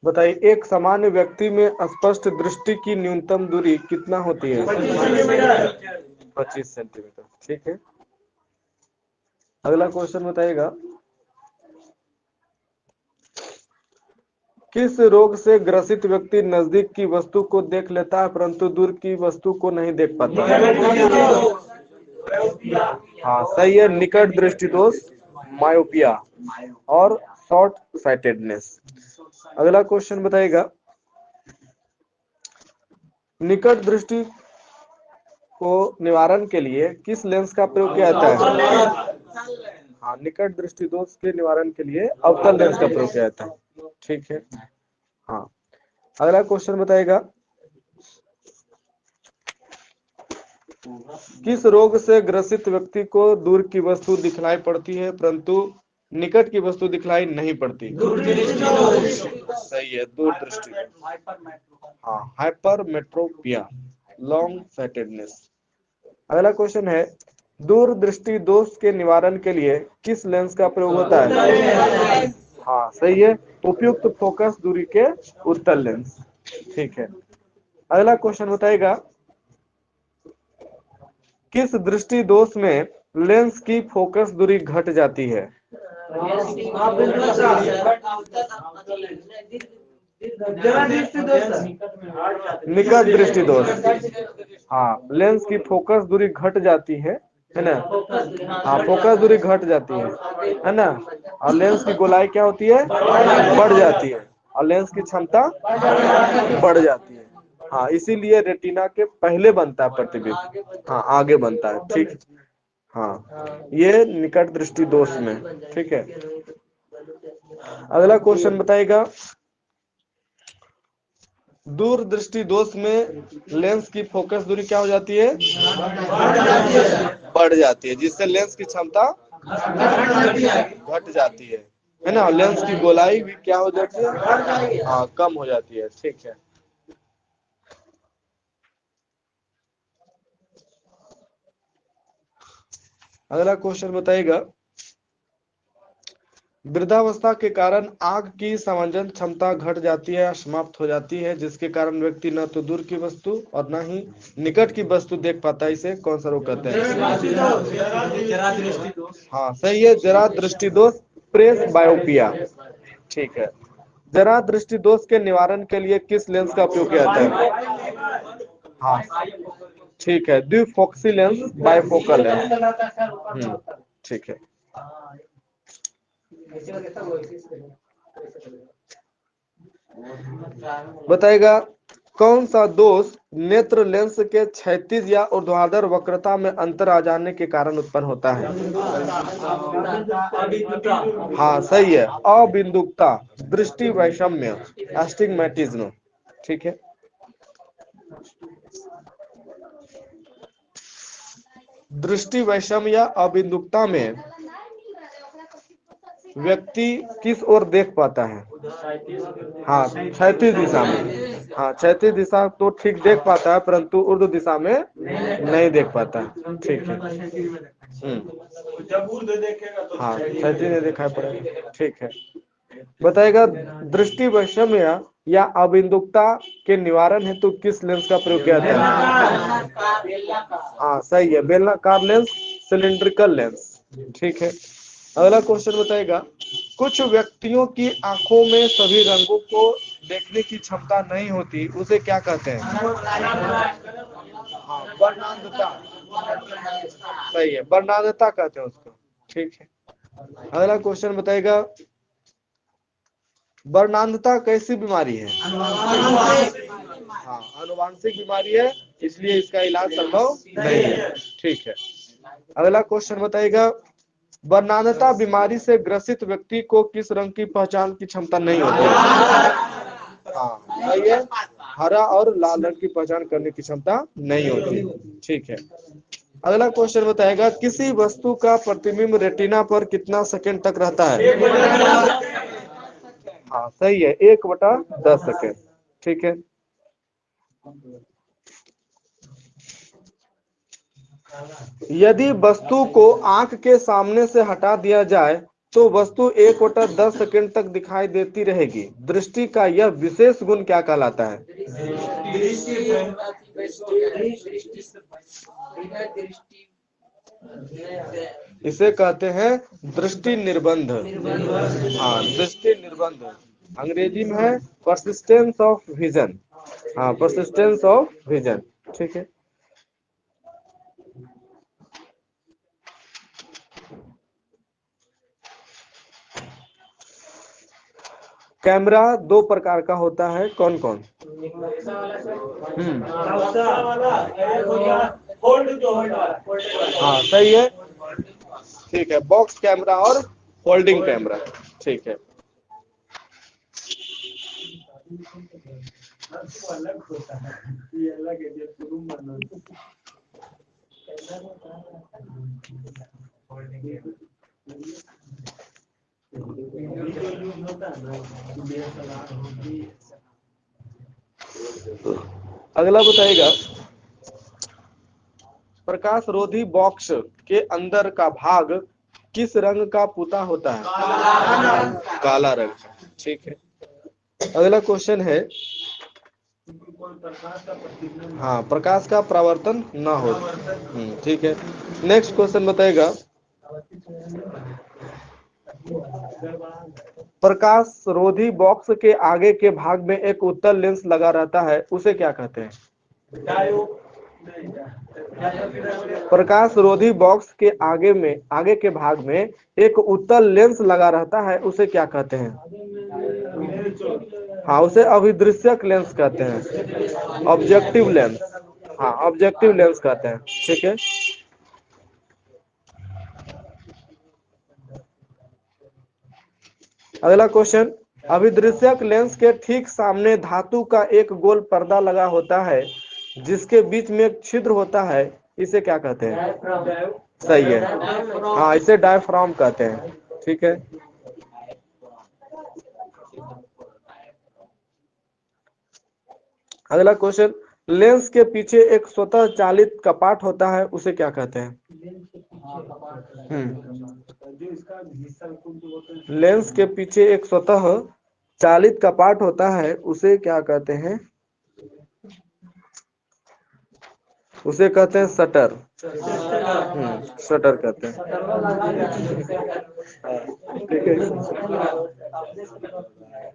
बताइए, एक सामान्य व्यक्ति में स्पष्ट दृष्टि की न्यूनतम दूरी कितना होती है? 25 सेंटीमीटर। ठीक है, अगला क्वेश्चन बताइएगा, किस रोग से ग्रसित व्यक्ति नजदीक की वस्तु को देख लेता है परंतु दूर की वस्तु को नहीं देख पाता? हाँ सही है, निकट दृष्टि दोष, मायोपिया और शॉर्ट साइटेडनेस। अगला क्वेश्चन बताइएगा, निकट दृष्टि को निवारण के लिए किस लेंस का प्रयोग किया जाता है? हाँ, निकट दृष्टि दोष के निवारण के लिए अवतल लेंस का प्रयोग किया जाता है। ठीक है, हाँ। अगला क्वेश्चन बताइएगा, किस रोग से ग्रसित व्यक्ति को दूर की वस्तु दिखलाई पड़ती है परंतु निकट की वस्तु दिखलाई नहीं पड़ती? सही है, दूरदृष्टि। हाँ, हाइपरमेट्रोपिया, लॉन्ग साइटेडनेस। अगला क्वेश्चन है, दूरदृष्टि दोष के निवारण के लिए किस लेंस का प्रयोग होता है? हाँ सही है, उपयुक्त फोकस दूरी के उत्तल लेंस। ठीक है, अगला क्वेश्चन बताएगा, किस दृष्टि दोष में लेंस की फोकस दूरी घट जाती है? निकट दृष्टि दोष। हाँ, लेंस की फोकस दूरी घट जाती है ना? हाँ, फोकस दूरी घट जाती है ना? और लेंस की गोलाई क्या होती है? बढ़ जाती है, और लेंस की क्षमता बढ़ जाती है। हाँ, इसीलिए रेटिना के पहले बनता है प्रतिबिंब, हाँ आगे बनता है। ठीक, हाँ, ये निकट दृष्टि दोष में। ठीक है, अगला क्वेश्चन बताइएगा, दूर दृष्टि दोष में लेंस की फोकस दूरी क्या हो जाती है? बढ़ जाती है, जिससे लेंस की क्षमता घट जाती है ना? लेंस की गोलाई भी क्या हो जाती है? हाँ, कम हो जाती है। ठीक है, अगला क्वेश्चन बताइएगा, वृद्धावस्था के कारण आंख की समंजन क्षमता घट जाती है या समाप्त हो जाती है, जिसके कारण व्यक्ति न तो दूर की वस्तु और न ही निकट की वस्तु देख पाता है। इसे कौन सा रोग कहते हैं? हाँ सही है, जरा दृष्टि दोष, प्रेस बायोपिया। ठीक है, जरा दृष्टि दोष के निवारण के लिए किस लेंस का उपयोग किया जाता है? हाँ ठीक है, द्विफोक्सी लेंस, बाइफोकल लेंस। ठीक है, बताएगा, कौन सा दोष नेत्र लेंस के क्षैतिज या ऊर्ध्वाधर वक्रता में अंतर आ जाने के कारण उत्पन्न होता है? हाँ सही है, अबिंदुकता, दृष्टि वैषम्य, एस्टिग्मेटिज्म। ठीक है, दृष्टि वैषम्य या अबिंदुकता में व्यक्ति किस ओर देख पाता है? हाँ, क्षैतिज दिशा में। हाँ, क्षैतिज दिशा तो ठीक देख पाता है परंतु ऊर्ध्व दिशा में नहीं देख पाता। ठीक है, जब ऊर्ध्व देखेगा तो हाँ क्षैतिज नहीं दिखाई पड़ेगा। ठीक है, बताएगा, दृष्टि वैषम्य या अबिंदुकता के निवारण हेतु किस लेंस का प्रयोग किया जाता है? हाँ सही है, बेलनाकार लेंस, सिलिंड्रिकल लेंस। ठीक है, अगला क्वेश्चन बताएगा, कुछ व्यक्तियों की आंखों में सभी रंगों को देखने की क्षमता नहीं होती, उसे क्या कहते हैं? हाँ, वर्णांधता। सही है, वर्णांधता कहते हैं उसको। ठीक है, अगला क्वेश्चन बताएगा, वर्णांधता कैसी बीमारी है? हाँ, आनुवांशिक बीमारी है, इसलिए इसका इलाज संभव नहीं है। ठीक है, अगला क्वेश्चन बताइएगा, वर्णांधता बीमारी से ग्रसित व्यक्ति को किस रंग की पहचान की क्षमता नहीं होती? हाँ सही है, हरा और लाल रंग की पहचान करने की क्षमता नहीं होती। ठीक है, अगला क्वेश्चन बताएगा, किसी वस्तु का प्रतिबिंब रेटिना पर कितना सेकंड तक रहता है? हाँ सही है, 1/10 सेकंड। ठीक है, यदि वस्तु को आंख के सामने से हटा दिया जाए तो वस्तु 1/10 सेकंड तक दिखाई देती रहेगी। दृष्टि का यह विशेष गुण क्या कहलाता है? इसे कहते हैं दृष्टि निर्बंध। हाँ, दृष्टि निर्बंध अंग्रेजी में है परसिस्टेंस ऑफ विजन। हाँ, परसिस्टेंस ऑफ विजन। ठीक है। कैमरा दो प्रकार का होता है, कौन कौन? हाँ सही है, ठीक है, बॉक्स कैमरा और फोल्डिंग कैमरा। ठीक है। अलग होता है, ये अलग है, जैसे रूम बना अगला बताइएगा, प्रकाश रोधी बॉक्स के अंदर का भाग किस रंग का पुता होता है? काला रंग। ठीक है। अगला क्वेश्चन है, हाँ, प्रकाश का परावर्तन ना हो। ठीक है। नेक्स्ट क्वेश्चन बताएगा, प्रकाश रोधी बॉक्स के आगे के भाग में एक उत्तल लेंस लगा रहता है, उसे क्या कहते हैं? प्रकाश रोधी बॉक्स के आगे के भाग में एक उत्तल लेंस लगा रहता है, उसे क्या कहते हैं? हाँ, उसे अभिदृश्यक लेंस कहते हैं, ऑब्जेक्टिव लेंस। हाँ, ऑब्जेक्टिव लेंस कहते हैं। ठीक है। अगला क्वेश्चन, अभिदृश्यक लेंस के ठीक सामने धातु का एक गोल पर्दा लगा होता है जिसके बीच में एक छिद्र होता है, इसे क्या कहते हैं? सही है, हाँ, इसे डायफ्राम कहते हैं। ठीक है। अगला क्वेश्चन, लेंस के पीछे एक स्वतः चालित कपाट होता है, उसे क्या कहते हैं? लेंस के पीछे एक स्वतः चालित कपाट होता है, उसे क्या कहते हैं? उसे कहते हैं शटर। शटर कहते हैं। ठीक है।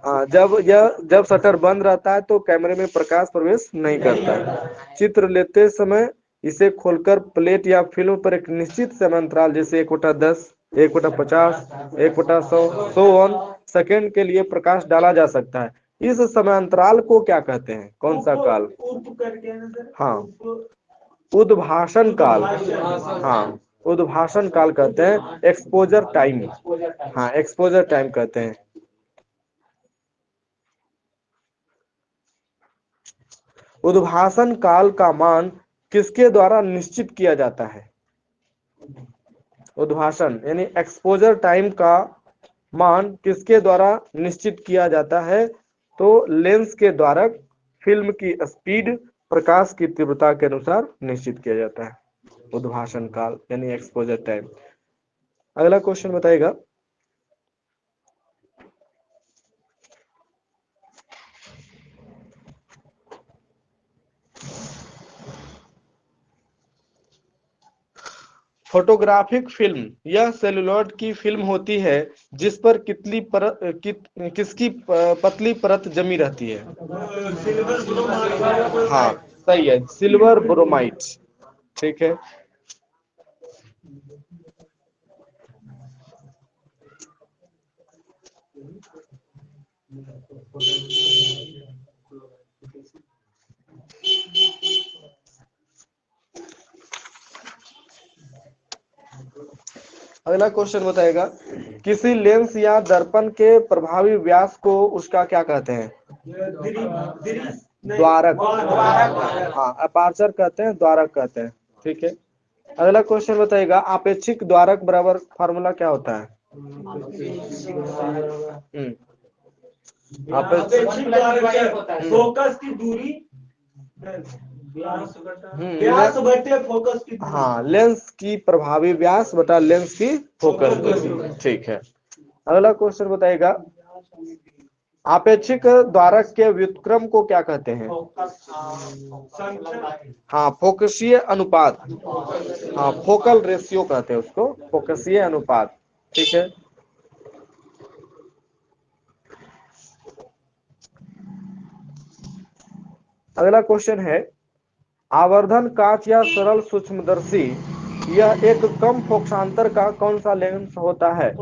हाँ, जब शटर बंद रहता है तो कैमरे में प्रकाश प्रवेश नहीं करता है। चित्र लेते समय इसे खोलकर प्लेट या फिल्म पर एक निश्चित समय अंतराल, जैसे 1/10, 1/50, 1/100, 100 सेकेंड के लिए प्रकाश डाला जा सकता है। इस समय अंतराल को क्या कहते हैं? कौन सा काल? हाँ, उद्भाषण काल। हाँ, उद्भाषण काल कहते हैं, एक्सपोजर टाइम। हाँ, एक्सपोजर टाइम कहते हैं। उद्भाषण काल का मान किसके द्वारा निश्चित किया जाता है? उद्भाषण यानी एक्सपोजर टाइम का मान किसके द्वारा निश्चित किया जाता है? तो लेंस के द्वारा फिल्म की स्पीड प्रकाश की तीव्रता के अनुसार निश्चित किया जाता है, उद्भाषण काल यानी एक्सपोजर टाइम। अगला क्वेश्चन बताइएगा, फोटोग्राफिक फिल्म यह सेलुलॉइड की फिल्म होती है जिस पर किसकी पतली परत जमी रहती है? हाँ सही है, सिल्वर ब्रोमाइड। ठीक है। अगला क्वेश्चन बताएगा, किसी लेंस या दर्पण के प्रभावी व्यास को उसका क्या कहते हैं? द्वारक। हाँ, अपार्चर कहते हैं, द्वारक कहते हैं। ठीक है। अगला क्वेश्चन बताइएगा, आपेक्षिक द्वारक बराबर फार्मूला क्या होता है? आपेक्षिक द्वारक फोकस की दूरी, व्यास बटे फोकस की दूरी। हाँ, लेंस की प्रभावी व्यास बटा लेंस की फोकस दूरी। ठीक है। अगला क्वेश्चन बताएगा, आपेक्षिक द्वारक के व्युत्क्रम को क्या कहते हैं? हाँ, फोकसीय अनुपात। हाँ, फोकल रेशियो कहते हैं उसको, फोकसीय अनुपात। ठीक है। अगला क्वेश्चन है, आवर्धन कांच या सरल सूक्ष्मदर्शी यह एक कम फोकसांतर का कौन सा लेंस होता है?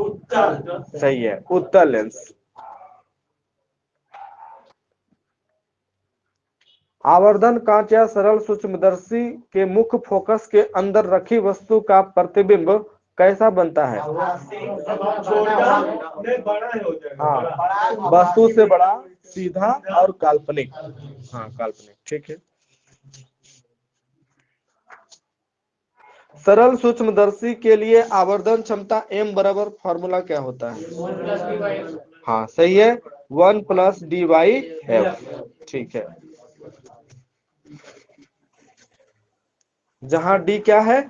सही है, उत्तल लेंस। आवर्धन कांच या सरल सूक्ष्मदर्शी के मुख्य फोकस के अंदर रखी वस्तु का प्रतिबिंब कैसा बनता है? हाँ, वस्तु से बड़ा, सीधा और काल्पनिक। हाँ, काल्पनिक। ठीक है। सरल सूक्ष्मदर्शी के लिए आवर्धन क्षमता m बराबर फॉर्मूला क्या होता है? हाँ, सही है, 1+d/f। ठीक है। जहाँ d क्या है?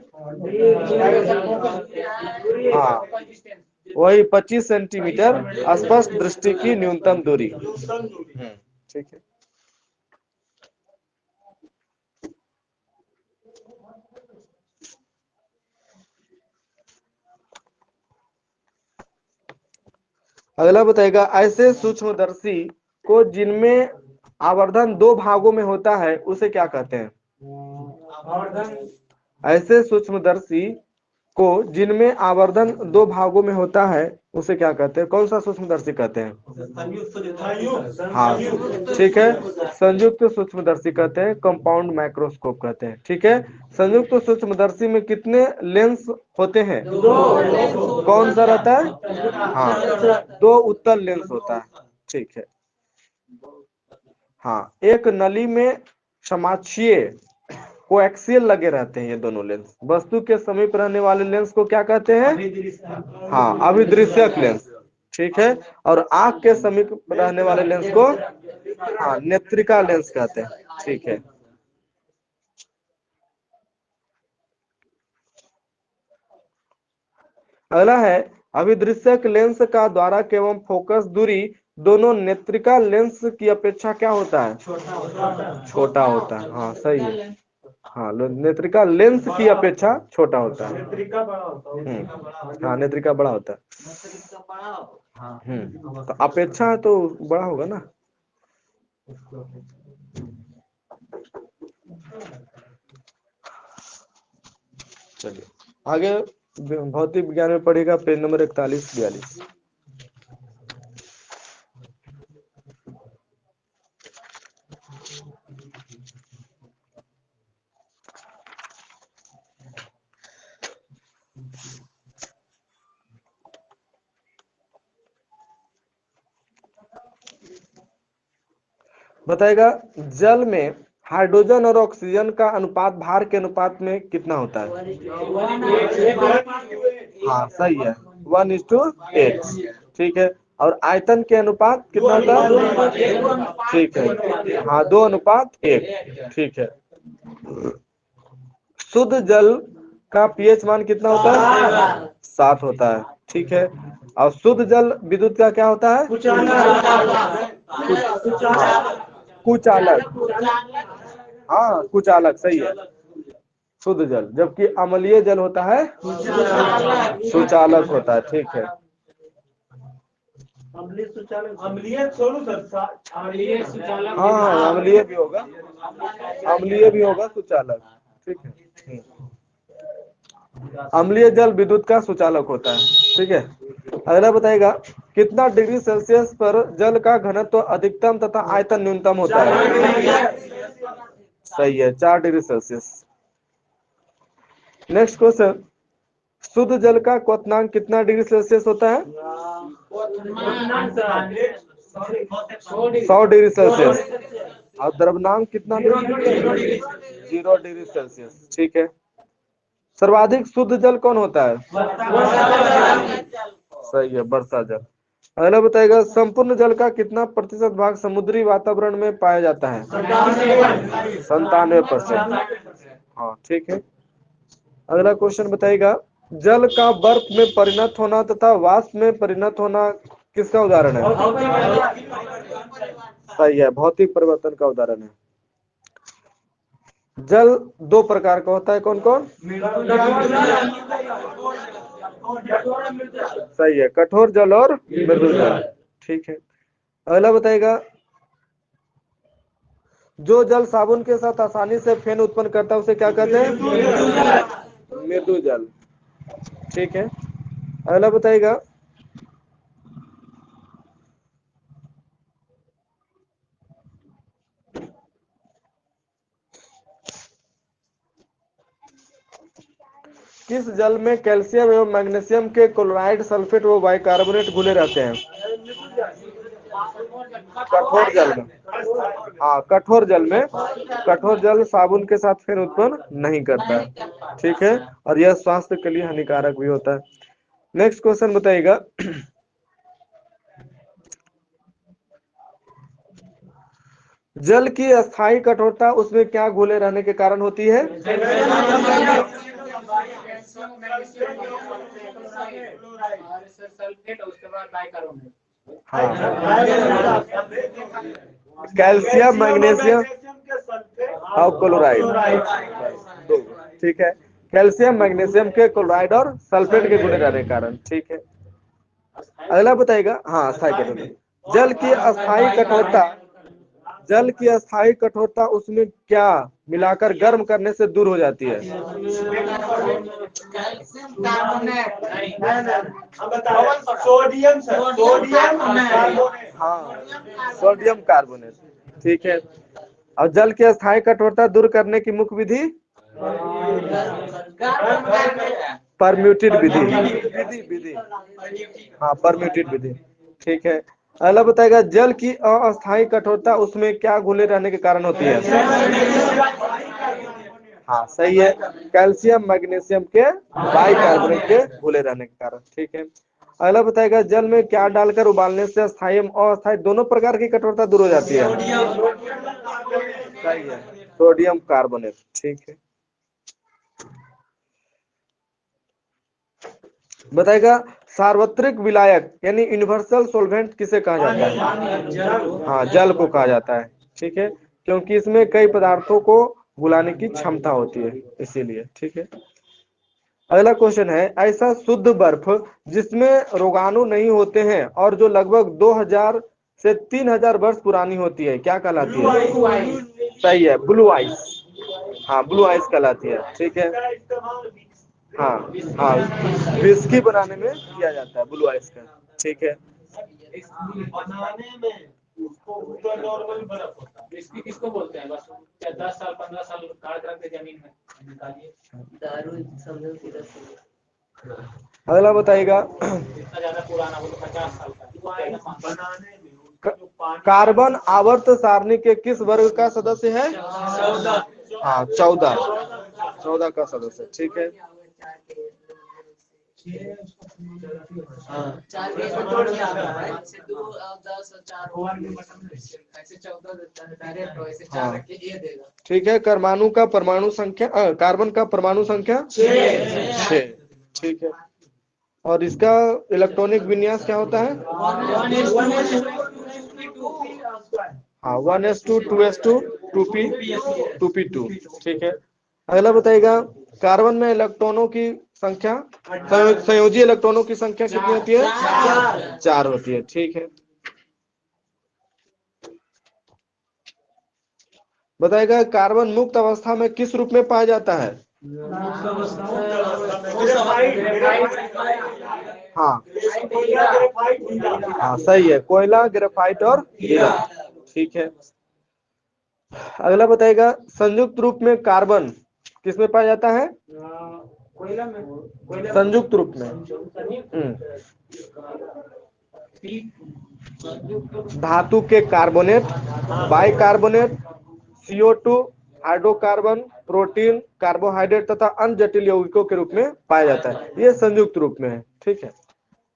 हाँ, वही 25 सेंटीमीटर स्पष्ट दृष्टि की न्यूनतम दूरी। ठीक है। अगला बताएगा, ऐसे सूक्ष्मदर्शी को जिनमें आवर्धन दो भागों में होता है उसे क्या कहते हैं? ऐसे सूक्ष्मदर्शी को जिनमें आवर्धन दो भागों में होता है उसे क्या कहते हैं? कौन सा सूक्ष्मदर्शी कहते हैं? हाँ, ठीक है, संयुक्त सूक्ष्मदर्शी कहते हैं, कंपाउंड माइक्रोस्कोप कहते हैं। ठीक है। संयुक्त सूक्ष्मदर्शी में कितने लेंस होते हैं? कौन सा रहता है? हाँ, दो उत्तल लेंस होता है। ठीक है। हाँ, एक नली में समाक्षीय कोएक्सियल लगे रहते हैं ये दोनों लेंस। वस्तु के समीप रहने वाले लेंस को क्या कहते हैं? हाँ, अभिदृश्यक लेंस। ठीक है। और आंख के समीप रहने वाले लेंस को हाँ, नेत्रिका लेंस कहते हैं। ठीक है। अगला है, अभिदृश्यक लेंस का द्वारक एवं फोकस दूरी दोनों नेत्रिका लेंस की अपेक्षा क्या होता है? छोटा होता है। हाँ, सही है। हाँ, नेत्रिका लेंस की अपेक्षा छोटा होता है। हाँ, नेत्रिका बड़ा होता है। तो अपेक्षा है तो बड़ा होगा ना। चलिए आगे, भौतिक विज्ञान में पढ़ेगा, पेज नंबर 41-42। बताएगा, जल में हाइड्रोजन और ऑक्सीजन का अनुपात भार के अनुपात में कितना होता है? हाँ, सही है, 1:8। ठीक है। और आयतन के अनुपात कितना होता है? ठीक है। हाँ, 2:1। ठीक है। शुद्ध जल का पीएच मान कितना होता है? 7 होता है। ठीक है। और शुद्ध जल विद्युत का क्या होता है? कुचालक। हाँ, कुचालक सही है, शुद्ध जल। जबकि अम्लीय जल होता है सुचालक होता है। ठीक है। हाँ हाँ, अम्लीय भी होगा, अम्लीय भी होगा सुचालक। ठीक है। अम्लीय जल विद्युत का सुचालक होता है। ठीक है। अगला बताएगा, कितना डिग्री सेल्सियस पर जल का घनत्व अधिकतम तथा आयतन न्यूनतम होता है? सही है, 4 डिग्री सेल्सियस। नेक्स्ट क्वेश्चन, शुद्ध जल का क्वथनांक कितना डिग्री सेल्सियस होता है? 100 डिग्री सेल्सियस। और द्रव्यनांक कितना? 0 डिग्री सेल्सियस। ठीक है। सर्वाधिक शुद्ध जल कौन होता है? सही है, वर्षा जल। अगला बताएगा, संपूर्ण जल का कितना प्रतिशत भाग समुद्री वातावरण में पाया जाता है? 97%। हाँ, ठीक है। अगला क्वेश्चन बताएगा, जल का बर्फ में परिणत होना तथा वाष्प में परिणत होना किसका उदाहरण है? सही है, भौतिक परिवर्तन का उदाहरण है। जल दो प्रकार का होता है, कौन कौन? सही है, कठोर जल और मृदु जल। ठीक है, अगला बताएगा, जो जल साबुन के साथ आसानी से फेन उत्पन्न करता है उसे क्या कहते हैं? मृदु जल। ठीक है, अगला बताएगा, किस जल में कैल्शियम एवं मैग्नीशियम के क्लोराइड, सल्फेट व बाइकार्बोनेट घुले रहते हैं? कठोर जल में। हाँ, कठोर जल में। कठोर जल साबुन के साथ फेन उत्पन्न नहीं करता है। ठीक है, और यह स्वास्थ्य के लिए हानिकारक भी होता है। नेक्स्ट क्वेश्चन बताइएगा, जल की अस्थायी कठोरता उसमें क्या घुले रहने के कारण होती है? हाँ, कैल्शियम, मैग्नीशियम और क्लोराइड। ठीक है, कैल्शियम, मैग्नीशियम के क्लोराइड और सल्फेट के घुले रहने के कारण। ठीक है, अगला बताइएगा, हाँ अस्थायी कठोरता, जल की अस्थायी कठोरता, जल की अस्थायी कठोरता उसमें क्या मिलाकर गर्म करने से दूर हो जाती है? सोडियम, सोडियम, हाँ, सोडियम कार्बोनेट। ठीक है, और जल की अस्थायी कठोरता दूर करने की मुख्य विधि? परम्यूटेड विधि। विधि विधि हाँ, परम्यूटेड विधि। ठीक है, अगला बताएगा, जल की अस्थायी कठोरता उसमें क्या घुले रहने के कारण होती है? हाँ सही है, कैल्शियम मैग्नीशियम के बाइकार्बोनेट के घुले रहने के कारण। ठीक है, अगला बताएगा, जल में क्या डालकर उबालने से अस्थायी और अस्थायी दोनों प्रकार की कठोरता दूर हो जाती है? सही है, सोडियम कार्बोनेट। ठीक है, बताएगा, सार्वत्रिक विलायक यानी यूनिवर्सल सोल्वेंट किसे कहा जाता है? हाँ, जल को कहा जाता है। ठीक है, क्योंकि इसमें कई पदार्थों को घुलाने की क्षमता होती है, इसीलिए। ठीक है, अगला क्वेश्चन है, ऐसा शुद्ध बर्फ जिसमें रोगाणु नहीं होते हैं और जो लगभग 2000 से 3000 वर्ष पुरानी होती है, क्या कहलाती है? सही है, ब्लू आइस। हाँ, ब्लू आइस कहलाती है। ठीक है, हाँ हाँ, विस्की बनाने में किया जाता है ब्लू आइस का। ठीक है, इसकी किसको बोलते हैं? बस क्या 10 साल 15 साल काट रख के जमीन में निकालिए दारू समझो सीधा सीधा। अगला बताइएगा, जितना ज्यादा पुराना वो तो 50 साल का बनाने में। कार्बन आवर्त सारणी के किस वर्ग का सदस्य है? हाँ, 14। 14 का सदस्य। ठीक है, ठीक है, परमाणु का परमाणु संख्या, कार्बन का परमाणु संख्या 6। ठीक है, और इसका इलेक्ट्रॉनिक विन्यास क्या होता है? हाँ, 1s2 2s2 2p2। ठीक है, अगला बताइएगा, कार्बन में इलेक्ट्रॉनों की संख्या, संयोजी इलेक्ट्रॉनों की संख्या कितनी होती है? 4 होती है। ठीक है, बताइएगा, कार्बन मुक्त अवस्था में किस रूप में पाया जाता है? हाँ हाँ, सही है, कोयला, ग्रेफाइट और हीरा। ठीक है, अगला बताइएगा, संयुक्त रूप में कार्बन किसमें पाया जाता है? कोयला में। संयुक्त रूप में धातु के carbonate, bicarbonate, CO2, hydrocarbon, protein, carbohydrate तथा अन्य जटिल यौगिकों के रूप में पाया जाता है। ये संयुक्त रूप में है। ठीक है,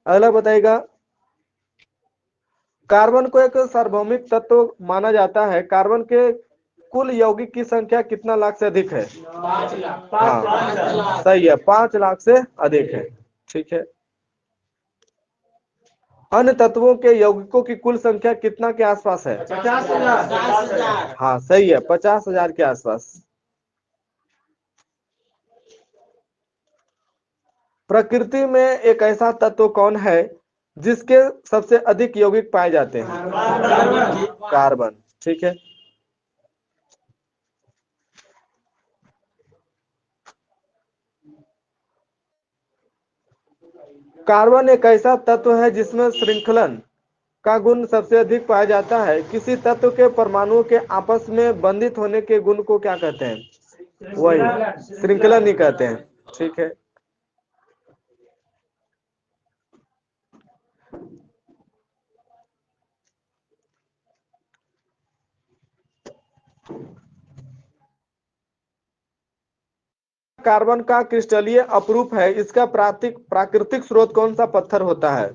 अगला बताइएगा, कार्बन को एक सार्वभौमिक तत्व माना जाता है। कार्बन के कुल यौगिक की संख्या कितना लाख से अधिक है? 5 लाख। हाँ सही है, 5 लाख से अधिक है। ठीक है। अन्य तत्वों के यौगिकों की कुल संख्या कितना के आसपास है? 50,000। हाँ सही है, 50,000 के आसपास। प्रकृति में एक ऐसा तत्व कौन है जिसके सबसे अधिक यौगिक पाए जाते हैं? कार्बन। ठीक है। कार्बन एक ऐसा तत्व है जिसमें श्रृंखलन का गुण सबसे अधिक पाया जाता है। किसी तत्व के परमाणुओं के आपस में बंधित होने के गुण को क्या कहते हैं? वही श्रृंखलन ही कहते हैं। ठीक है। कार्बन का क्रिस्टलीय अपरूप है। इसका प्राकृतिक स्रोत कौन सा पत्थर होता है?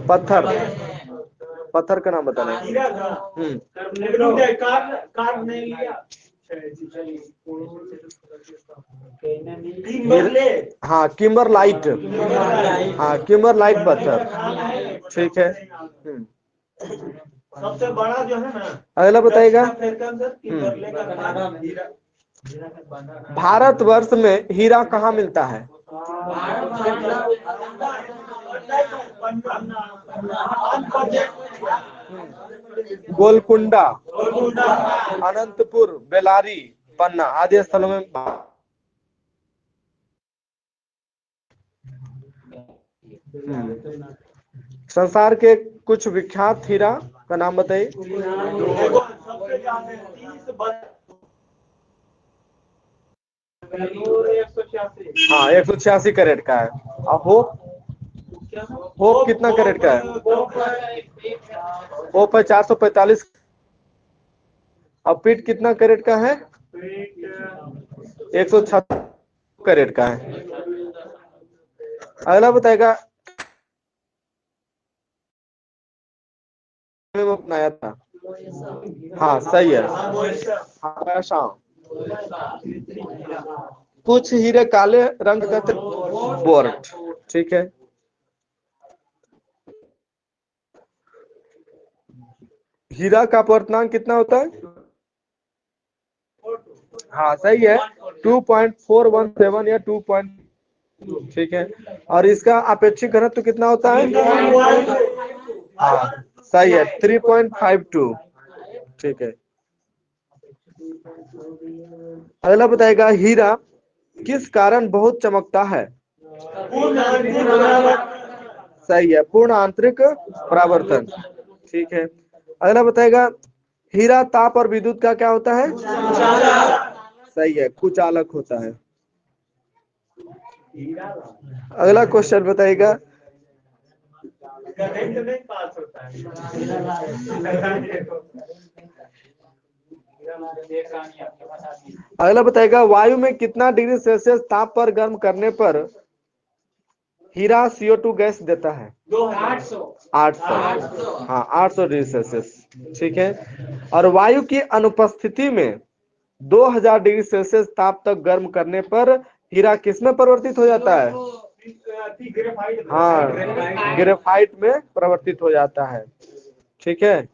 पत्थर। पत्थर का नाम बताना है। हाँ किम्बरलाइट। हाँ किम्बरलाइट पत्थर। ठीक है। सबसे बड़ा जो है ना, अगला बताइएगा। भारतवर्ष में हीरा कहाँ मिलता है? गोलकुंडा, अनंतपुर, बेलारी, पन्ना आदि स्थलों में। संसार के कुछ विख्यात हीरा का नाम बताइए। हाँ 186 कैरेट का है। और होप कितना कैरेट का है? होप है 445। और पीट कितना कैरेट का है? 136 कैरेट का है। अगला बताएगा। बनाया था। हाँ सही है। हाँ शाम। कुछ हीरे काले रंग का थे। बोर्ट। ठीक है। हीरा का अपवर्तनांक कितना होता है? हाँ सही है, 2.417 या 2. ठीक है। और इसका अपेक्षिक घनत्व कितना होता है? हाँ सही है, 3.52। ठीक है। अगला बताएगा। हीरा किस कारण बहुत चमकता है? सही है, पूर्ण आंतरिक परावर्तन। ठीक है। अगला बताएगा। हीरा ताप और विद्युत का क्या होता है? सही है, कुचालक होता है। अगला क्वेश्चन बताइएगा। अगला बताएगा। वायु में कितना डिग्री सेल्सियस ताप पर गर्म करने पर हीरा CO2 गैस देता है? 800। हाँ 800 डिग्री सेल्सियस। ठीक है। और वायु की अनुपस्थिति में 2000 डिग्री सेल्सियस ताप तक गर्म करने पर हीरा किसमें परिवर्तित हो जाता है? हाँ ग्रेफाइट में परिवर्तित हो जाता है। ठीक है।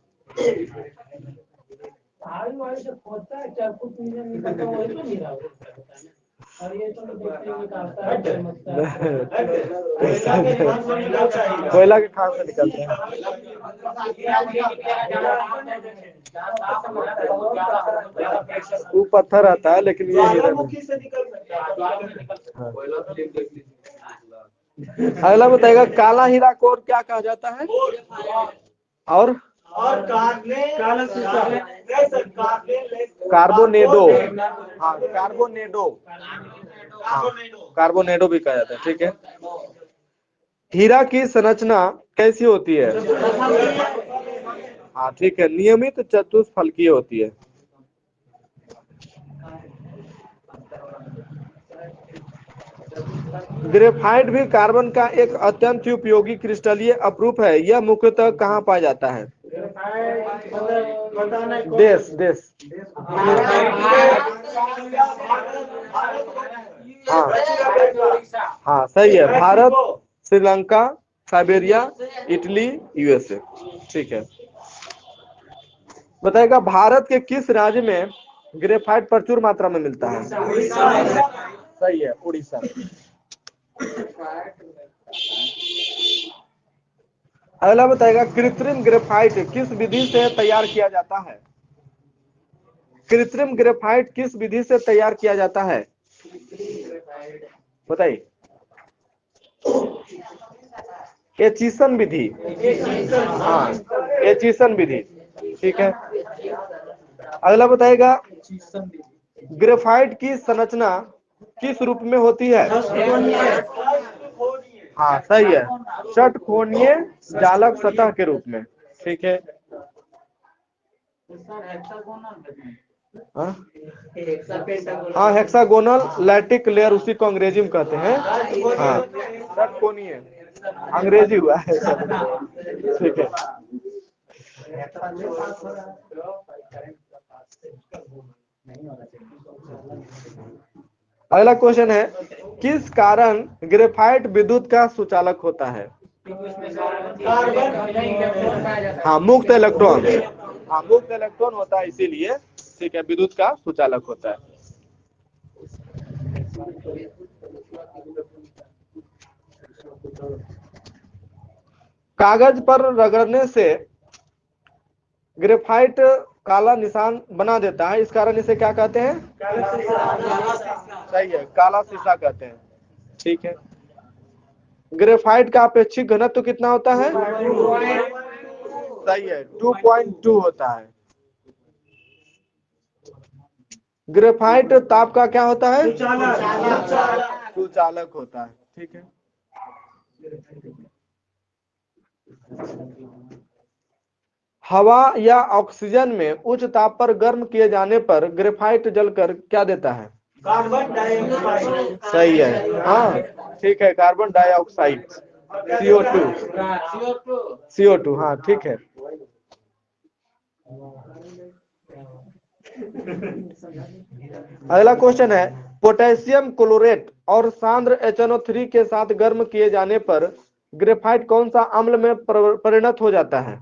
कोयला के खान से निकलता है। वो पत्थर आता है लेकिन ये हीरा नहीं। अगला बताएगा। काला हीरा को और क्या कहा जाता है? और कार्बोनेडो। हाँ कार्बोनेडो। हाँ कार्बोनेडो भी कहा जाता है। ठीक है। हीरा की संरचना कैसी होती है? हाँ ठीक है, नियमित चतुष्फलकीय होती है। ग्रेफाइट भी कार्बन का एक अत्यंत उपयोगी क्रिस्टलीय अपरूप है। यह मुख्यतः कहाँ पाया जाता है? देश देश। हाँ हाँ सही है, Bharat, Sri Lanka, Siberia, Italy, USA. ठीक है। बताएगा भारत के किस राज्य में ग्रेफाइट प्रचुर मात्रा में मिलता है? सही है, उड़ीसा। अगला बताएगा कृत्रिम ग्रेफाइट किस विधि से तैयार किया जाता है? कृत्रिम ग्रेफाइट किस विधि से तैयार किया जाता है? बताइए। एचिसन विधि। हाँ, एचिसन विधि। ठीक है। अगला बताएगा ग्रेफाइट की संरचना किस रूप में होती है? हाँ सही है, षटकोणीय जालक सतह के रूप में। ठीक है। हाँ हेक्सागोनल लैटिक लेयर, उसी को अंग्रेजी में कहते हैं। हाँ षटकोणीय, अंग्रेजी हुआ है। ठीक है। अगला क्वेश्चन है किस कारण ग्रेफाइट विद्युत का सुचालक होता है? हाँ मुक्त इलेक्ट्रॉन। हाँ मुक्त इलेक्ट्रॉन होता है इसीलिए। ठीक है, विद्युत का सुचालक होता है। कागज पर रगड़ने से ग्रेफाइट काला निशान बना देता है, इस कारण इसे क्या कहते हैं? सही है, काला शीशा कहते हैं। ठीक है। ग्रेफाइट का अपेक्षित घनत्व कितना होता है? सही है, 2.2 होता है। ग्रेफाइट ताप का क्या होता है? सुचालक होता है। ठीक है। हवा या ऑक्सीजन में उच्च ताप पर गर्म किए जाने पर ग्रेफाइट जलकर क्या देता है? Carbon dioxide. सही है, हाँ ठीक है, कार्बन डाइऑक्साइड, CO2। हाँ ठीक है। अगला क्वेश्चन है पोटेशियम क्लोरेट और सांद्र HNO3 के साथ गर्म किए जाने पर ग्रेफाइट कौन सा अम्ल में परिणत हो जाता है?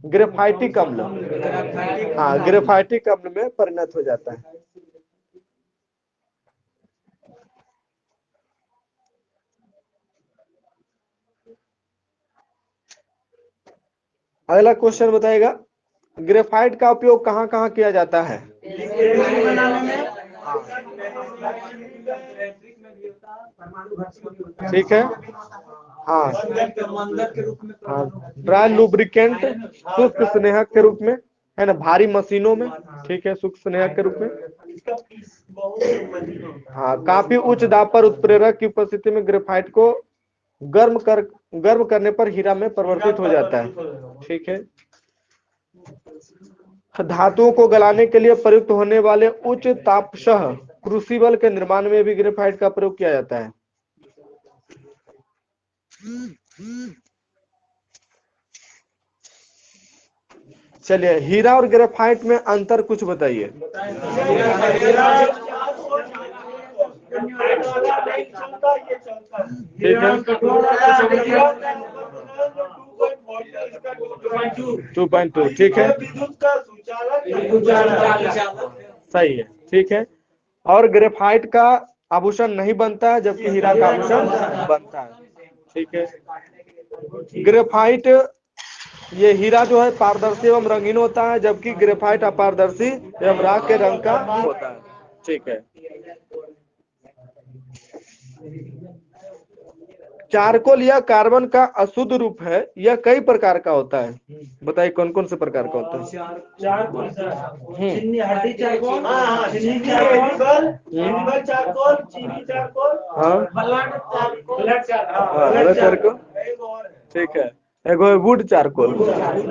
ग्रेफाइटिक अम्ल। हाँ ग्रेफाइटिक अम्ल में परिणत हो जाता है। अगला क्वेश्चन बताएगा ग्रेफाइट का उपयोग कहाँ कहाँ किया जाता है? ठीक है। हाँ ड्राई लुब्रिकेंट, शुष्क स्नेहक के रूप में, है ना, भारी मशीनों में। ठीक है, शुष्क स्नेहक के रूप में। हाँ काफी उच्च दाब पर उत्प्रेरक की उपस्थिति में ग्रेफाइट को गर्म करने पर हीरा में परिवर्तित हो जाता है। ठीक है। धातुओं को गलाने के लिए प्रयुक्त होने वाले उच्च तापशह क्रूसिबल के निर्माण में भी ग्रेफाइट का प्रयोग किया जाता है। चलिए हीरा और ग्रेफाइट में अंतर कुछ बताइए। ठीक है, 2.2। ठीक है, सही है। ठीक है। और ग्रेफाइट का आभूषण नहीं बनता है जबकि हीरा का आभूषण बनता है। ठीक है। ग्रेफाइट, ये हीरा जो है पारदर्शी एवं रंगीन होता है जबकि ग्रेफाइट अपारदर्शी एवं राख के रंग का होता है। ठीक है। चारकोल या कार्बन का अशुद्ध रूप है, यह कई प्रकार का होता है, बताइए कौन कौन से प्रकार का होता है? चारकोल। ठीक है, एगो वुड चारकोल।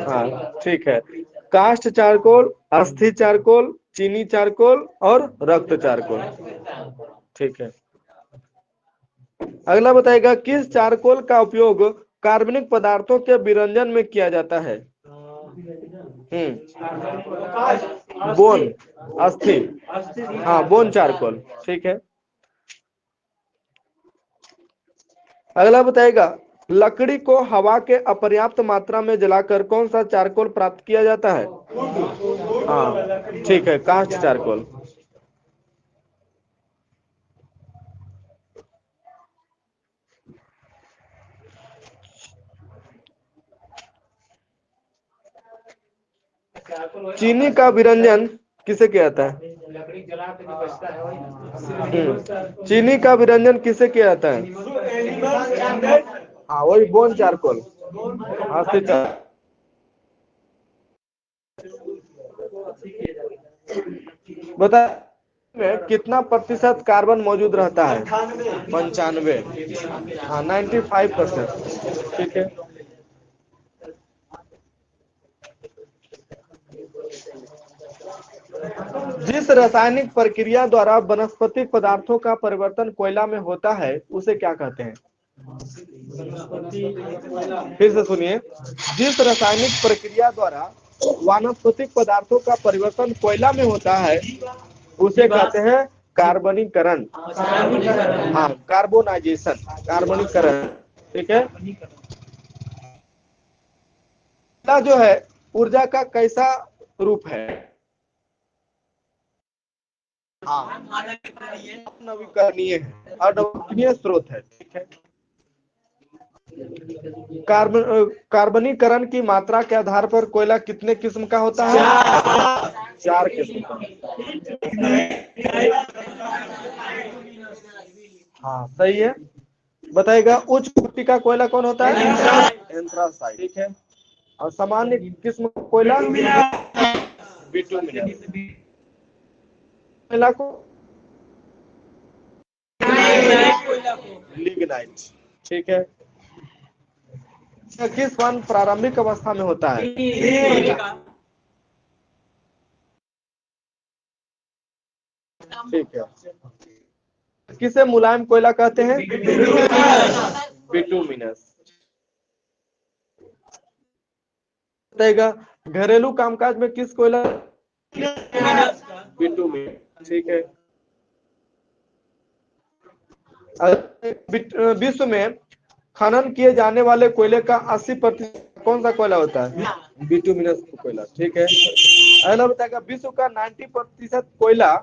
हाँ ठीक है, कास्ट चारकोल, अस्थि चारकोल, चीनी चारकोल और रक्त चारकोल। ठीक है। अगला बताएगा किस चारकोल का उपयोग कार्बनिक पदार्थों के विरंजन में किया जाता है? बोन, अस्थि, हाँ बोन चारकोल, ठीक है। अगला बताएगा, लकड़ी को हवा के अपर्याप्त मात्रा में जलाकर कौन सा चारकोल प्राप्त किया जाता है? हाँ ठीक है, काष्ठ चारकोल। चीनी का विरंजन किसे किया जाता है? लकड़ी जला के जो बचता है वही। चीनी का विरंजन किसे किया जाता है? हाँ वही बोन चारकोल, अस्थि चारकोल। बता में कितना प्रतिशत कार्बन मौजूद रहता है? 95, हाँ 95%, ठीक है। जिस रासायनिक प्रक्रिया द्वारा वनस्पतिक पदार्थों का परिवर्तन कोयला में होता है उसे क्या कहते हैं? फिर से सुनिए, जिस रासायनिक प्रक्रिया द्वारा वानस्पतिक पदार्थों का परिवर्तन कोयला में होता है उसे कहते हैं कार्बनीकरण। हाँ कार्बोनाइजेशन, कार्बनीकरण, ठीक है। कोयला जो है ऊर्जा का कैसा रूप है? हाँ नवीकरणीय है, अनवीकरणीय स्रोत है, ठीक है। कार्बनीकरण की मात्रा के आधार पर कोयला कितने किस्म का होता है? 4 किस्म का। हाँ सही है। बताइएगा, उच्च कोटि का कोयला कौन होता है? एंथ्रासाइट, ठीक है। और सामान्य किस्म का कोयला बिटुमिनस। कोयला को लिग्नाइट, ठीक है। किस वन प्रारंभिक अवस्था में होता है? ठीक है। किसे मुलायम कोयला कहते हैं? बिटुमिनस। बताइएगा, घरेलू कामकाज में किस कोयला? बिटुमिनस, ठीक है। विश्व में खनन किए जाने वाले कोयले का 80% कौन सा कोयला होता है? बिटुमिनस कोयला, ठीक है। अगला बताएगा, विश्व का 90% कोयला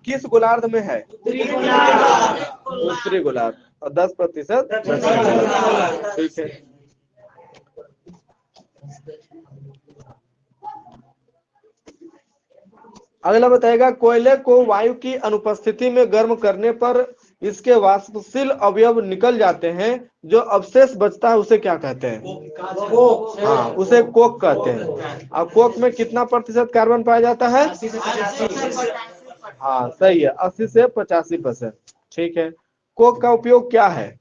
किस गोलार्ध में है? उत्तरी गोलार्ध, और 10% दक्षिणी गोलार्ध, ठीक है। अगला बताएगा, कोयले को वायु की अनुपस्थिति में गर्म करने पर इसके वाष्पशील अवयव निकल जाते हैं, जो अवशेष बचता है उसे क्या कहते हैं? हाँ उसे कोक कहते हैं। और कोक में कितना प्रतिशत कार्बन पाया जाता है? हाँ सही है, 80 से 85%, ठीक है। कोक का उपयोग क्या है?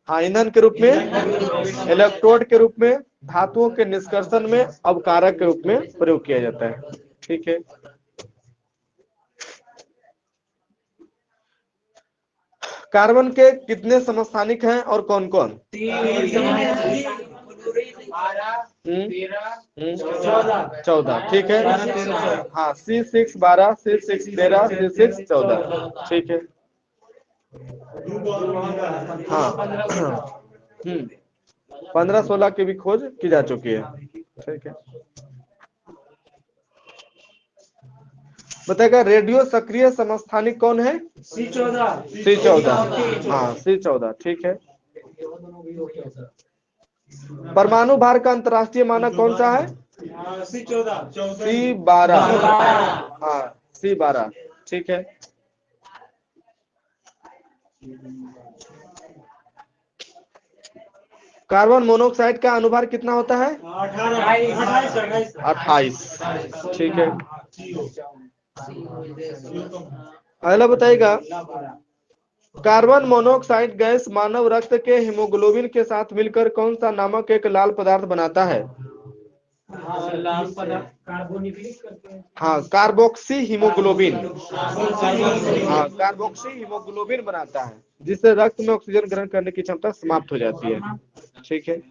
हाँ ईंधन के रूप में, इलेक्ट्रोड के रूप में, धातुओं के निष्कर्षण में, अवकारक के रूप में प्रयोग किया जाता है, ठीक है। कार्बन के कितने समस्थानिक हैं और कौन कौन? 14, ठीक है। हाँ C6 12, C6 13, C6 14, ठीक है। हाँ 15-16 की भी खोज की जा चुकी है, ठीक है। बताएगा, रेडियो सक्रिय समस्थानिक कौन है? C14, हाँ C14, ठीक है। परमाणु भार का अंतरराष्ट्रीय मानक कौन सा है? C12, हाँ C12, ठीक है। कार्बन मोनोऑक्साइड का अनुभार कितना होता है? 28, ठीक है। अगला बताइएगा, कार्बन मोनोऑक्साइड गैस मानव रक्त के हीमोग्लोबिन के साथ मिलकर कौन सा नामक एक लाल पदार्थ बनाता है? हाँ कार्बोक्सी हीमोग्लोबिन, हाँ कार्बोक्सी हीमोग्लोबिन बनाता है, जिससे रक्त में ऑक्सीजन ग्रहण करने की क्षमता समाप्त हो जाती है, ठीक है।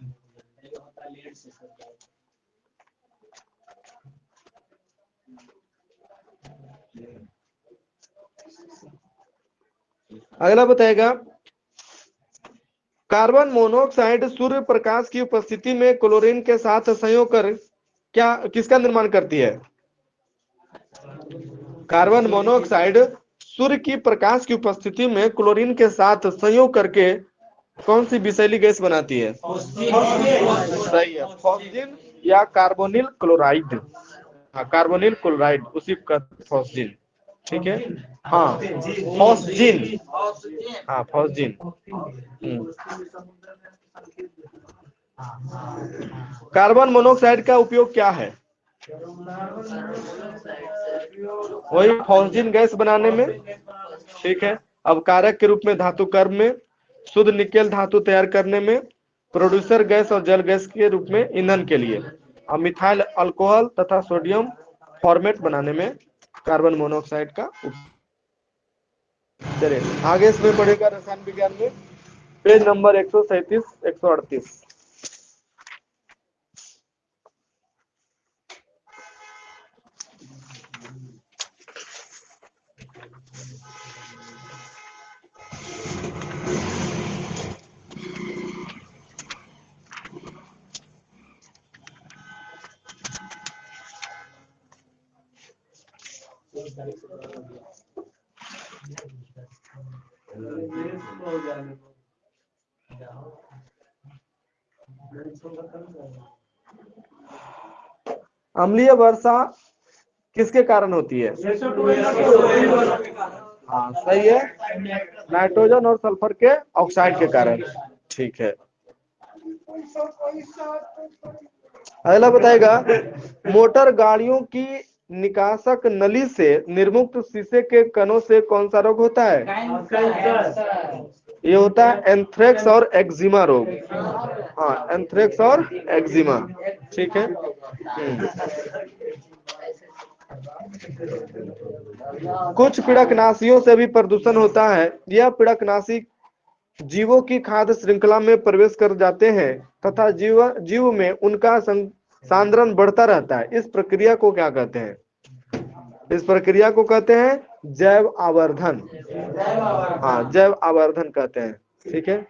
अगला बताएगा, कार्बन मोनोऑक्साइड सूर्य प्रकाश की उपस्थिति में क्लोरीन के साथ संयोग कर क्या किसका निर्माण करती है? कार्बन मोनोऑक्साइड सूर्य की प्रकाश की उपस्थिति में क्लोरीन के साथ संयोग करके कौन सी विषैली गैस बनाती है? सही है, फॉस्जिन या कार्बोनिल क्लोराइड। हाँ, कार्बोनिल क्लोराइड उसी का फॉस्जिन। ठीक है, हाँ फॉस्जिन, हाँ फॉस्जिन। कार्बन मोनोऑक्साइड का उपयोग क्या है? वही फॉस्जिन गैस बनाने में। ठीक है, अब कारक के रूप में धातु कर्म में, शुद्ध निकेल धातु तैयार करने में, प्रोड्यूसर गैस और जल गैस के रूप में ईंधन के लिए, और मिथाइल अल्कोहल तथा सोडियम फॉर्मेट बनाने में कार्बन मोनोऑक्साइड का उपयोग। चलिए आगे इसमें पढ़ेगा रसायन विज्ञान में, पेज नंबर 137 138। अम्लीय वर्षा किसके कारण होती है? हाँ सही है, नाइट्रोजन और सल्फर के ऑक्साइड के कारण। ठीक है, अगला बताएगा, मोटर गाड़ियों की निकासक नली से निर्मुक्त शीशे के कणों से कौन सा रोग होता है? ये होता है एंथ्रेक्स और एक्जिमा रोग। हाँ, एंथ्रेक्स और एक्जिमा। ठीक है, कुछ पीड़कनाशियों से भी प्रदूषण होता है। यह पीड़कनाशी जीवों की खाद्य श्रृंखला में प्रवेश कर जाते हैं तथा जीव में उनका सांद्रण बढ़ता रहता है। इस प्रक्रिया को क्या कहते हैं? इस प्रक्रिया को कहते हैं जैव आवर्धन। हाँ, जैव आवर्धन कहते हैं। ठीक है,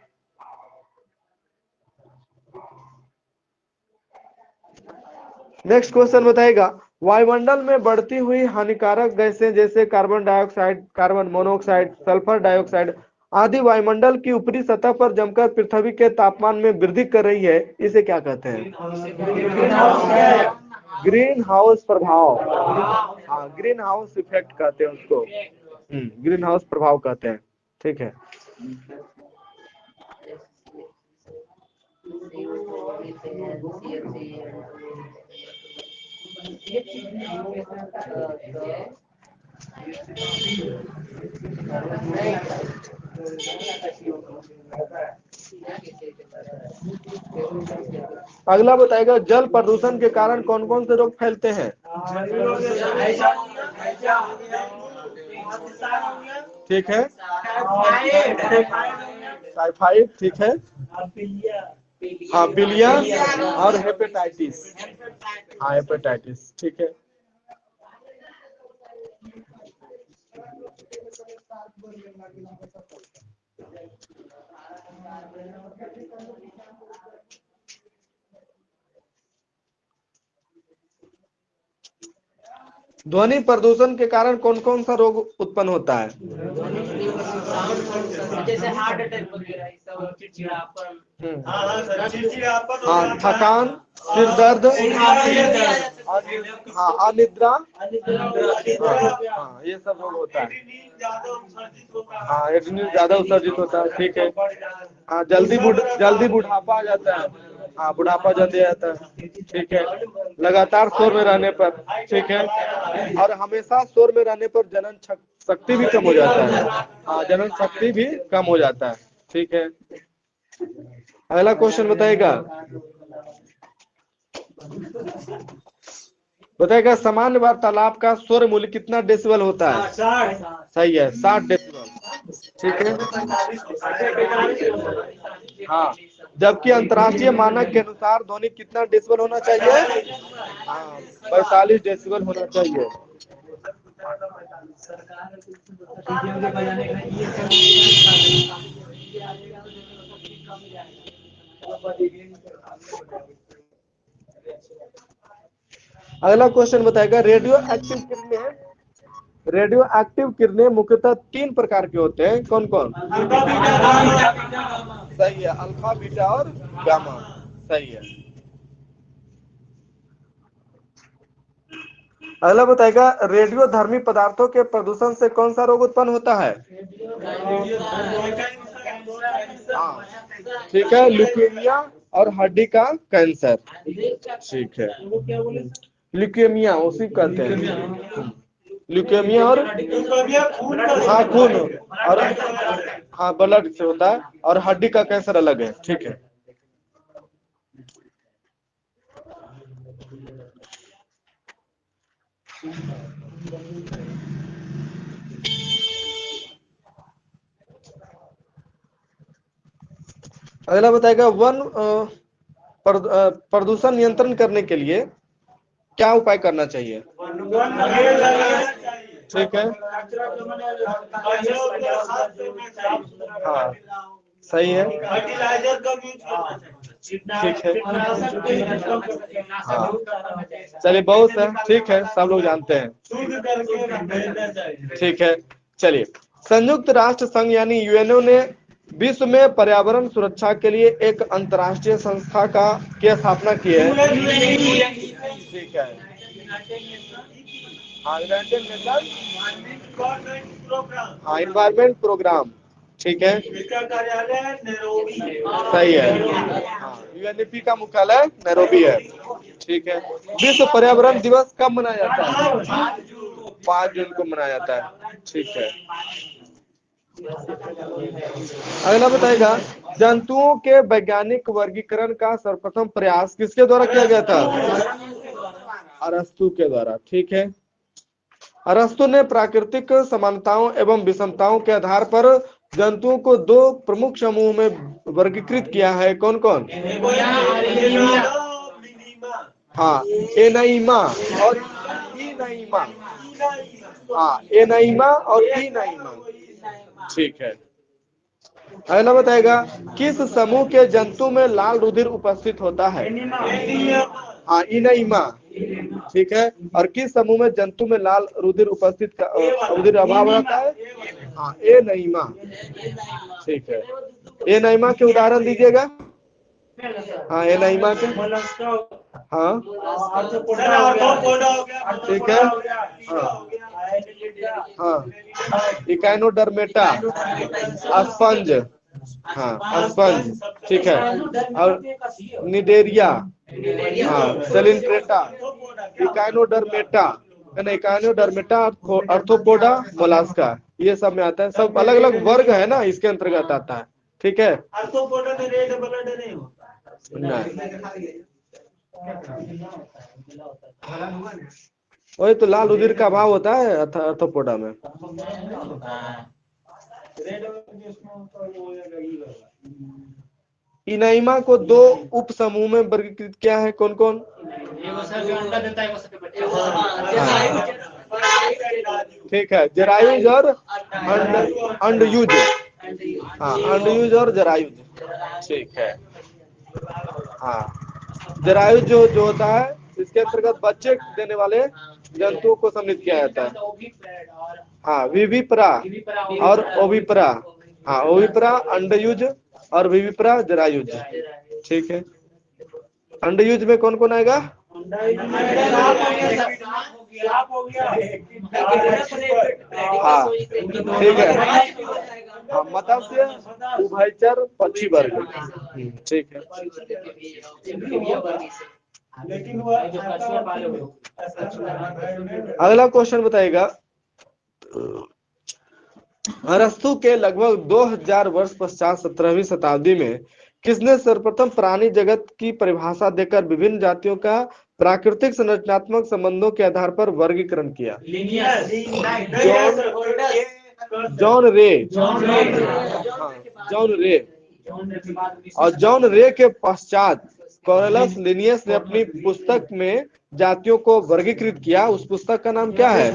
नेक्स्ट क्वेश्चन बताएगा, वायुमंडल में बढ़ती हुई हानिकारक गैसें जैसे carbon dioxide, carbon monoxide, sulphur dioxide आदि वायुमंडल की ऊपरी सतह पर जमकर पृथ्वी के तापमान में वृद्धि कर रही है, इसे क्या कहते हैं? ग्रीन हाउस प्रभाव। हाँ, ग्रीन हाउस इफेक्ट कहते हैं उसको। ग्रीन हाउस प्रभाव कहते हैं। ठीक है, अगला बताएगा, जल प्रदूषण के कारण कौन कौन से रोग फैलते हैं? ठीक है, टाइफाइड। ठीक है, हाँ पीलिया और हेपेटाइटिस। हाँ हेपेटाइटिस। ठीक है, ध्वनि प्रदूषण के कारण कौन कौन सा रोग उत्पन्न होता है? जैसे हार्ट अटैक वगैरह, सब चिड़चिड़ापन। हाँ, थकान, सिर दर्द, हाँ अनिद्रा, हाँ ये सब रोग होता है। हाँ, एड्रेनलिन ज्यादा उत्सर्जित होता है। ठीक है, हाँ जल्दी बुढ़ापा आ जाता है। हाँ, बुढ़ापा जल्दी आ जाता है। ठीक है, लगातार शोर में रहने पर। ठीक है, और हमेशा शोर में रहने पर जनन शक्ति भी कम हो जाता है। हाँ, जनन शक्ति भी कम हो जाता है। ठीक है, अगला क्वेश्चन बताएगा, सामान्य वार्तालाप का स्वर मूल्य कितना डेसिबल होता है? सही है, 60 डेसिबल। ठीक है, हाँ, जबकि अंतर्राष्ट्रीय मानक के अनुसार ध्वनि कितना डेसिबल होना चाहिए? हाँ, 45 डेसिबल होना चाहिए। अगला क्वेश्चन बताएगा, रेडियो एक्टिव किरणें, रेडियो एक्टिव किरणें मुख्यतः 3 प्रकार के होते हैं, कौन कौन? सही है, अल्फा, बीटा और गामा, सही है। अगला बताएगा, रेडियो धर्मी पदार्थों के प्रदूषण से कौन सा रोग उत्पन्न होता है? हाँ, ठीक है, ल्यूकेमिया और हड्डी का कैंसर, ठीक है, ल्यूकेमिया उसी कहते हैं, ल्यूकेमिया और हाँ खून और हाँ ब्लड से होता है, और हड्डी का कैंसर अलग है, ठीक है। अगला बताएगा, प्रदूषण नियंत्रण करने के लिए क्या उपाय करना चाहिए? ठीक है, हाँ सही है, ठीक है, हाँ चलिए बहुत है, ठीक है, सब लोग जानते हैं, ठीक है। चलिए, संयुक्त राष्ट्र संघ यानी यूएनओ ने विश्व में पर्यावरण सुरक्षा के लिए एक अंतर्राष्ट्रीय संस्था की स्थापना की है, ठीक है, यूनाइटेड नेशन एनवायरमेंट प्रोग्राम, ठीक है, इसका कार्यालय नैरोबी है, सही है, हाँ यूएनईपी का मुख्यालय नैरोबी है, ठीक है। विश्व पर्यावरण दिवस कब मनाया जाता है? 5 जून को मनाया जाता है, ठीक है। अगला बताएगा, जंतुओं के वैज्ञानिक वर्गीकरण का सर्वप्रथम प्रयास किसके द्वारा किया गया था? अरस्तु के द्वारा, ठीक है। अरस्तु ने प्राकृतिक समानताओं एवं विषमताओं के आधार पर जंतुओं को 2 प्रमुख समूह में वर्गीकृत किया है, कौन कौन? हाँ, एनाइमा और इनाइमा, हाँ एनाइमा और इनाइमा, ठीक है। अगला बताएगा, किस समूह के जंतु में लाल रुधिर उपस्थित होता है? हाँ इनाइमा, ठीक है। और किस समूह में जंतु में लाल रुधिर उपस्थित रुधिर अभाव रहता है? हाँ एनाइमा, ठीक है। एनाइमा के उदाहरण दीजिएगा। हाँ एनाइमा के, हाँ ठीक है, हाँ इकाइनोडर्मेटा, स्पंज, हाँ स्पंज, ठीक है। और निडेरिया, हाँ सेलिन्ट्रेटा, इकाइनोडर्मेटा, इकाइनोडर्मेटा, आर्थ्रोपोडा, मोलास्का, ये सब में आता है, सब अलग अलग वर्ग है ना, इसके अंतर्गत आता है, ठीक है। आर्थ्रोपोडा में रेड ब्लड नहीं होता, वही तो लाल रुधिर का अभाव होता है आर्थ्रोपोडा में। इनाइमा को 2 उप समूह में वर्गीकृत किया है, कौन कौन? ठीक है, जरायुज और अंडयुज, हाँ अंडयुज और जरायुज, ठीक है। हाँ जरायुज जो होता है, इसके अंतर्गत बच्चे देने वाले जंतुओं को सम्मिलित किया जाता है। हाँ विविपरा और ओविपरा, हाँ ओविपरा अंडयुज और विविपरा जरायुज, ठीक है। अंडयुज में कौन कौन आएगा? हाँ ठीक है, हाँ मत्स्य, उभयचर, पक्षी वर्ग, ठीक है। अगला क्वेश्चन बताएगा, अरस्तु के लगभग 2000 वर्ष पश्चात 17वीं शताब्दी में किसने सर्वप्रथम प्राणी जगत की परिभाषा देकर विभिन्न जातियों का प्राकृतिक संरचनात्मक संबंधों के आधार पर वर्गीकरण किया? जॉन रे, जॉन रे, और जॉन रे के पश्चात कॉरेलस लिनियस ने अपनी पुस्तक में जातियों को वर्गीकृत किया, उस पुस्तक का नाम क्या है?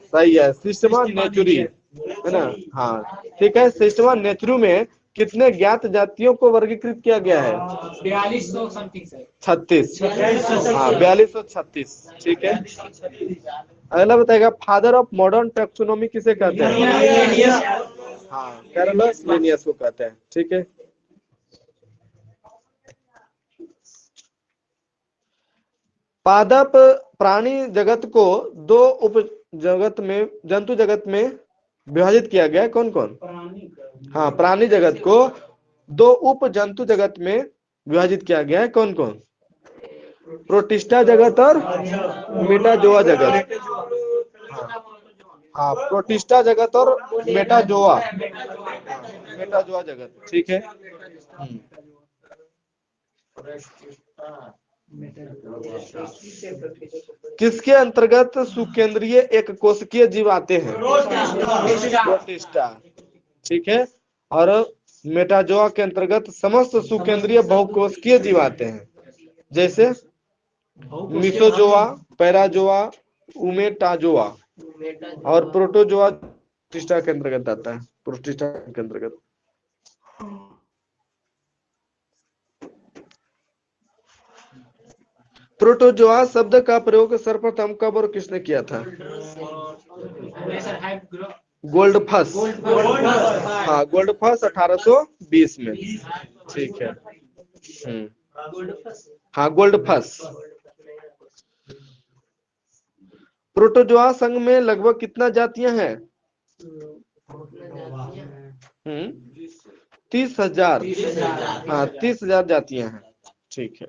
सही है, सिस्टमा नेचुरी, है ना? हाँ ठीक है। सिस्टमा नेचुरी में कितने ज्ञात जातियों को वर्गीकृत किया गया है? 4200 समथिंग सर। 36। हाँ 4236, ठीक है। अगला बताएगा, फादर ऑफ मॉडर्न टैक्सोनॉमी किसे कहते हैं? हाँ कैरोलस लिनियस को कहते हैं, ठीक है। पादप प्राणी जगत को दो उप जगत में, जंतु जगत में विभाजित किया गया है, कौन कौन? हाँ प्राणी जगत को दो उप जंतु जगत में विभाजित किया गया है, कौन कौन? प्रोटिस्टा जगत और मेटाजोआ जगत। हाँ प्रोटिस्टा जगत और मेटाजोआ, मेटाजोआ जगत, ठीक है। किसके अंतर्गत सुकेंद्रीय एक कोशिकीय जीव आते हैं? प्रोटिस्टा, ठीक है। और मेटाजोआ के अंतर्गत समस्त सुकेंद्रीय बहुकोशिकीय जीव आते हैं, जैसे मिसोजोआ, पैराजोआ, उमेटाजोआ। और प्रोटोजोआ प्रोटिस्टा के अंतर्गत आता है, प्रोटिस्टा के अंतर्गत। प्रोटोजोआ शब्द का प्रयोग सर्वप्रथम कब और किसने किया था? गोल्डफस। हाँ गोल्डफस 1820 में, ठीक है। हाँ गोल्डफस। प्रोटोजोआ संघ में लगभग कितना जातियां हैं? 30,000। हाँ 30,000 जातियां हैं, ठीक है।